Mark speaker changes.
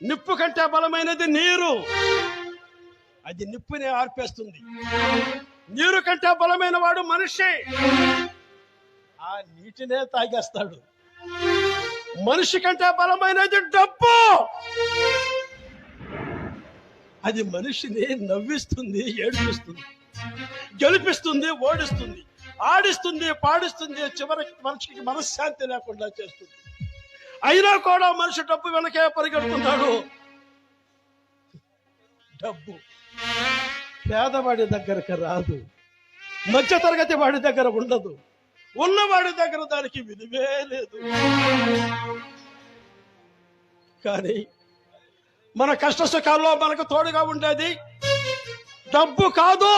Speaker 1: నిప్పు కంటే బలమైనది నీరు, అది నిప్పుని ఆర్పేస్తుంది. నీరు కంటే బలమైన వాడు మనిషి, ఆ నీటినే తాగేస్తాడు. మనిషి కంటే బలమైనది డబ్బు, అది మనిషిని నవ్విస్తుంది, ఏడిపిస్తుంది, గెలిపిస్తుంది, ఓడిస్తుంది, ఆడిస్తుంది, పాడిస్తుంది, చివరికి మనిషికి మనశ్శాంతి లేకుండా చేస్తుంది. అయినా కూడా మనిషి డబ్బు వెనకే పరిగెడుతున్నాడు. డబ్బు పేదవాడి దగ్గరకు రాదు, మధ్య తరగతి వాడి దగ్గర ఉండదు, ఉన్నవాడి దగ్గర దానికి విలువే లేదు. కానీ మన కష్ట సుఖాల్లో మనకు తోడుగా ఉండేది డబ్బు కాదు.